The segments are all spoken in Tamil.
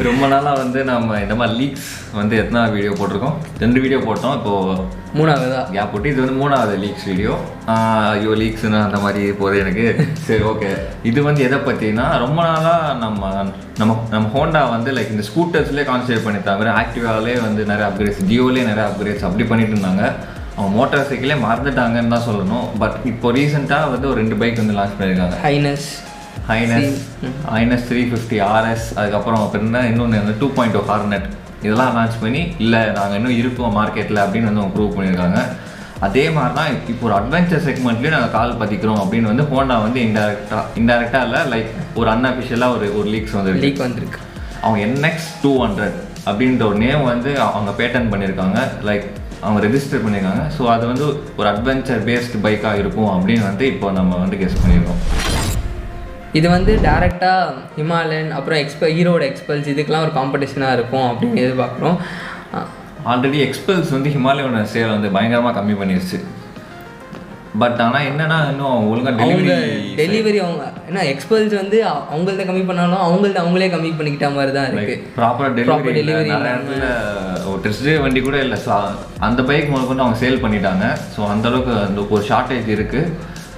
ரொம்ப நாளாக வந்து நம்ம இந்த மாதிரி லீக்ஸ் வந்து எத்தனை வீடியோ போட்டிருக்கோம், 2 வீடியோ போட்டோம். இப்போது 3வது கேப் போட்டு இது வந்து 3வது லீக்ஸ் வீடியோ. ஐயோ லீக்ஸ்னு அந்த மாதிரி போகுது எனக்கு. சரி ஓகே, இது வந்து எதை பற்றினா ரொம்ப நாளாக நம்ம ஹோண்டா வந்து லைக் இந்த ஸ்கூட்டர்ஸ்லேயே கான்சன்ட்ரேட் பண்ணிட்டாங்க. ஆக்டிவாலே வந்து நிறைய அப்கிரேட்ஸ், டியோலேயே நிறைய அப்கிரேட்ஸ் அப்படி பண்ணிட்டு இருந்தாங்க. அவங்க மோட்டார் சைக்கிளே மறந்துட்டாங்கன்னு தான் சொல்லணும். பட் இப்போ ரீசெண்டாக வந்து ஒரு 2 பைக் வந்து லான்ச் பண்ணியிருக்காங்க. ஹைனஸ் 350 RS, அதுக்கப்புறம் அப்படின்னா இன்னொன்று வந்து 2.0 ஹார்னெட், இதெல்லாம் லான்ச் பண்ணி இல்லை நாங்கள் இன்னும் இருக்கோம் மார்க்கெட்டில் அப்படின்னு வந்து அவங்க ப்ரூவ் பண்ணியிருக்காங்க. அதே மாதிரி தான் இப்போ ஒரு அட்வென்ச்சர் செக்மெண்ட்லேயும் நாங்கள் கால் பதிக்கிறோம் அப்படின்னு வந்து ஹோண்டா வந்து இன்டெரக்டாக இல்லை லைக் ஒரு அன்அஃபிஷியலாக ஒரு லீக் வந்திருக்கு. அவங்க NX200 அப்படின்ற ஒரு நேம் வந்து அவங்க பேட்டன் பண்ணியிருக்காங்க, லைக் அவங்க ரெஜிஸ்டர் பண்ணியிருக்காங்க. ஸோ அது வந்து ஒரு அட்வென்ச்சர் பேஸ்டு பைக்காக இருக்கும் அப்படின்னு வந்து இப்போ நம்ம வந்து கெஸ் பண்ணியிருக்கோம். இது வந்து டேரெக்டாக ஹிமாலயன் அப்புறம் ஹீரோட எக்ஸ்பல்ஸ் இதுக்கெலாம் ஒரு காம்படிஷனாக இருக்கும் அப்படின்னு எதிர்பார்க்குறோம். ஆல்ரெடி எக்ஸ்பல்ஸ் வந்து ஹிமாலயோட சேல் வந்து பயங்கரமாக கம்மி பண்ணிடுச்சு. பட் ஆனால் என்னன்னா இன்னும் ஒழுங்காக டெலிவரி அவங்க ஏன்னா எக்ஸ்பல்ஸ் வந்து அவங்கள்ட்ட கம்மி பண்ணாலும் அவங்களே கம்மி பண்ணிக்கிட்ட மாதிரி தான் இருக்குது. ப்ராப்பராக டெலிவரி ஒரு டெஸ்ட் ட்ரைவ் வண்டி கூட இல்லை. ஸோ அந்த பைக் முதல்ல அவங்க சேல் பண்ணிட்டாங்க. ஸோ அந்தளவுக்கு அந்த ஒரு ஷார்ட்டேஜ் இருக்குது.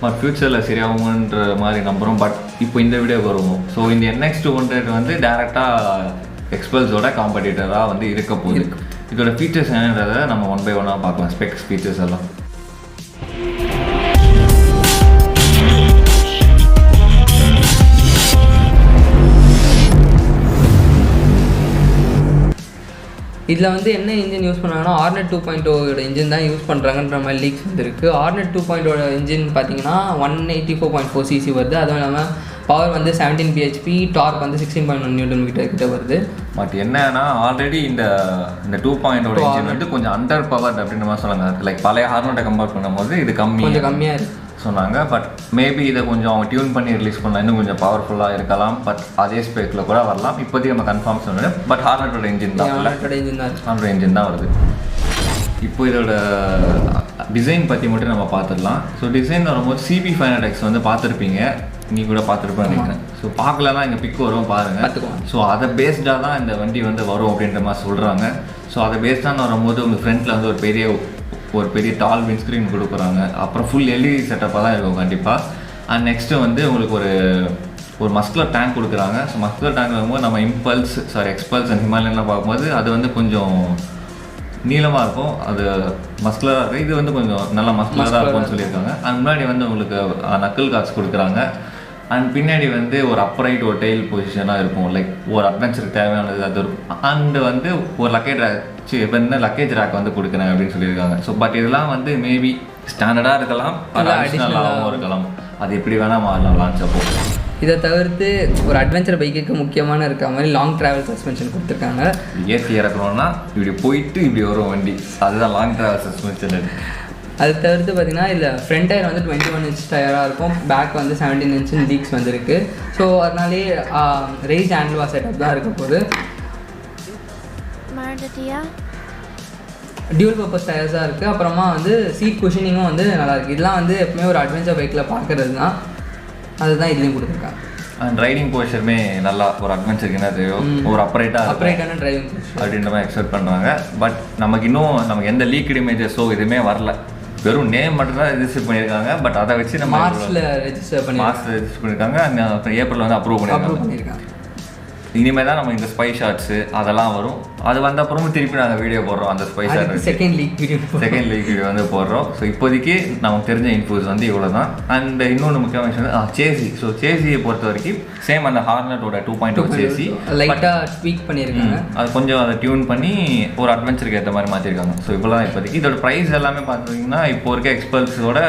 பட் ஃப்யூச்சரில் சரியாகுங்கன்ற மாதிரி நம்புகிறோம். பட் இப்போ இந்த வீடியோ வருவோம். ஸோ இந்த NX200 வந்து டேரெக்டாக எக்ஸ்பல்ஸோட காம்படிட்டராக வந்து இருக்க போகுது. இதோட ஃபீச்சர்ஸ் என்னன்றதை நம்ம 1 by 1 பார்க்கலாம். ஸ்பெக்ஸ் ஃபீச்சர்ஸ் எல்லாம் இதில் வந்து என்ன இன்ஜின் யூஸ் பண்ணாங்கன்னா Hornet 2.0 இன்ஜின் தான் யூஸ் பண்ணுறாங்கன்ற மாதிரி லீக்ஸ் வந்துருக்கு. Hornet 2.0 இன்ஜின் பார்த்தீங்கன்னா 184.4 cc வருது. அதுவும் இல்லாமல் பவர் வந்து 17 bhp, டார்க் வந்து 16.1 Nm கிட்ட வருது. பட் என்னன்னா ஆல்ரெடி இந்த 2.0 இன்ஜின் வந்து கொஞ்சம் அண்டர் பவர்ட் அப்படின்ற மாதிரி சொன்னாங்க. லைக் பழைய ஹார்னோட்டை கம்பேர் பண்ணும்போது இது கொஞ்சம் கம்மியாக இருக்குது சொன்னாங்க. பட் மேபி இதை கொஞ்சம் அவங்க டியூன் பண்ணி ரிலீஸ் பண்ணலாம், இன்னும் கொஞ்சம் பவர்ஃபுல்லாக இருக்கலாம். பட் அதே ஸ்பெக்கில் கூட வரலாம். இப்போதைக்கு நம்ம கன்ஃபார்ம் சொல்லணும். பட் ஹார்னட்டோட இன்ஜின் தான் வருது. இப்போ இதோட டிசைன் பற்றி மட்டும் நம்ம பார்த்துடலாம். ஸோ டிசைன் வரும்போது CB500X வந்து பார்த்துருப்பீங்க, நீ கூட பார்த்துருப்பேன்னு நினைக்கிறேன். ஸோ பார்க்கலன்னா இங்கே பிக் வரும் பாருங்கள். ஸோ அதை பேஸ்டாக தான் இந்த வண்டி வந்து வரும் அப்படின்ற மாதிரி சொல்கிறாங்க. ஸோ அதை பேஸ்டாக வரும்போது உங்கள் ஃப்ரண்ட்டில் வந்து ஒரு பெரிய டால் விண்ட்ஸ்க்ரீன் கொடுக்குறாங்க. அப்புறம் ஃபுல் LED செட்டப்பாக தான் இருக்கும் கண்டிப்பாக. அண்ட் நெக்ஸ்ட்டு வந்து உங்களுக்கு ஒரு மஸ்குலர் டேங்க் கொடுக்குறாங்க. ஸோ மஸ்குலர் டேங்க் வரும்போது நம்ம எக்ஸ்பல்ஸ் அண்ட் ஹிமாலயன்லாம் பார்க்கும்போது அது வந்து கொஞ்சம் நீளமாக இருக்கும், அது மஸ்குலராக இருக்குது. இது வந்து கொஞ்சம் நல்லா மஸ்குலராக இருக்கும்னு சொல்லியிருக்காங்க. அண்ட் முன்னாடி வந்து உங்களுக்கு நக்கிள் கார்ட்ஸ் கொடுக்குறாங்க. அண்ட் பின்னாடி வந்து ஒரு அப்ரைட் ஒரு டெயில் பொசிஷனாக இருக்கும், லைக் ஒரு அட்வென்ச்சருக்கு தேவையானது அது இருக்கும். அண்டு வந்து ஒரு லக்கேஜ் ரேக் வந்து கொடுக்குறேன் அப்படின்னு சொல்லியிருக்காங்க. ஸோ பட் இதெல்லாம் வந்து மேபி ஸ்டாண்டர்டாக இருக்கலாம், அடிஷ்னலாகவும் இருக்கலாம். அது எப்படி வேணால் மாறலாம் லான்ச் அப்போ. இதை தவிர்த்து ஒரு அட்வென்ச்சர் பைக்குக்கு முக்கியமான இருக்க மாதிரி லாங் ட்ராவல் சஸ்பென்ஷன் கொடுத்துருக்காங்க. ஏற்றி இறக்கணும்னா இப்படி போயிட்டு இப்படி வரும் வண்டி, அதுதான் லாங் ட்ராவல் சஸ்பென்ஷன். அது தவிர்த்து பார்த்திங்கன்னா இதில் ஃப்ரண்ட் டயர் வந்து 21 inch டயராக இருக்கும், பேக் வந்து 17 inch லீக்ஸ் வந்துருக்கு. ஸோ அதனாலே ரேஸ் ஹேண்டில் பார் செட்டப் தான் இருக்க போகுது. டியூல் பர்பஸ் டயர்ஸாக இருக்குது. அப்புறமா வந்து சீட் குஷனிங்கும் வந்து நல்லாயிருக்கு. இதெல்லாம் வந்து எப்பவுமே ஒரு அட்வென்ச்சர் பைக்கில் பார்க்குறது தான், அதுதான் இதுலேயும் கொடுத்துருக்காங்க. அண்ட் ரைடிங் போஸ்டருமே நல்லா ஒரு அட்வென்ச்சருக்கு என்ன தேவையோ ஒரு அப்ரைட்டான டிரைவிங் அப்படின்ற மாதிரி எக்ஸ்பெக்ட் பண்ணுறாங்க. பட் நமக்கு எந்த லீக்டு இமேஜஸோ எதுவுமே வரல, வெறும் நேம் மட்டும் தான் ரெஜிஸ்டர் பண்ணியிருக்காங்க. பட் அதை வச்சு நம்ம மார்ச்சில் ரெஜிஸ்டர் பண்ணியிருக்காங்க. அப்புறம் ஏப்ரல் வந்து அப்ரூவ் பண்ணியிருக்காங்க. இனிமேல் தான் நம்ம இந்த ஸ்பை ஷாட்ஸு அதெல்லாம் வரும். அது வந்த அப்புறமும் திருப்பி நாங்கள் வீடியோ போடுறோம். அந்த spy shot second league video வந்து போடுறோம். ஸோ இப்போதைக்கு நமக்கு தெரிஞ்ச இன்ஃபோஸ் வந்து இவ்வளோ தான். அண்ட் இன்னொன்று முக்கியமான விஷயம் சேசி. ஸோ சேசியை பொறுத்த வரைக்கும் சேம் அந்த ஹார்னட்டோட 2.0 சேசி லைட்டாக ட்வீக் பண்ணியிருக்காங்க. அது கொஞ்சம் அதை டியூன் பண்ணி ஒரு அட்வென்ச்சருக்கு ஏற்ற மாதிரி மாற்றிருக்காங்க. ஸோ இவ்வளோ தான் இப்போதைக்கு. இதோட ப்ரைஸ் எல்லாமே பார்த்தீங்கன்னா இப்போ இருக்க எக்ஸ்பல்ஸோட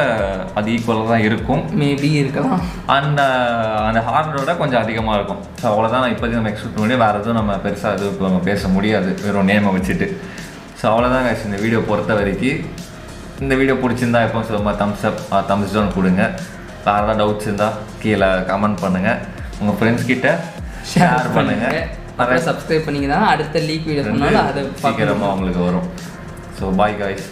அது ஈக்குவலாக தான் இருக்கும், மேபி இருக்கலாம். அந்த ஹார்னட்டோட கொஞ்சம் அதிகமாக இருக்கும். ஸோ அவ்வளோதான் இப்போதைக்கு நம்ம எக்ஸ்பெக்ட் பண்ணி வேறு எதுவும் நம்ம பெருசாக எதுவும் இப்போ நம்ம பேச முடியாது வெறும் நேமை வச்சுட்டு. ஸோ அவ்வளோதான் guys இந்த வீடியோ பொறுத்த வரைக்கும். இந்த வீடியோ பிடிச்சிருந்தா எப்போ சொல்லுமா தம்ஸ் அப் தம்ஸ் டவுன் கொடுங்க. வேறு ஏதாவது டவுட்ஸ் இருந்தால் கீழே கமெண்ட் பண்ணுங்கள், உங்கள் ஃப்ரெண்ட்ஸ் கிட்ட ஷேர் பண்ணுங்கள், அப்புறம் சப்ஸ்கிரைப் பண்ணிங்கன்னா அடுத்த லீக் வீடியோ பண்ணாலும் அது சீக்கிரமாக உங்களுக்கு வரும். So bye guys.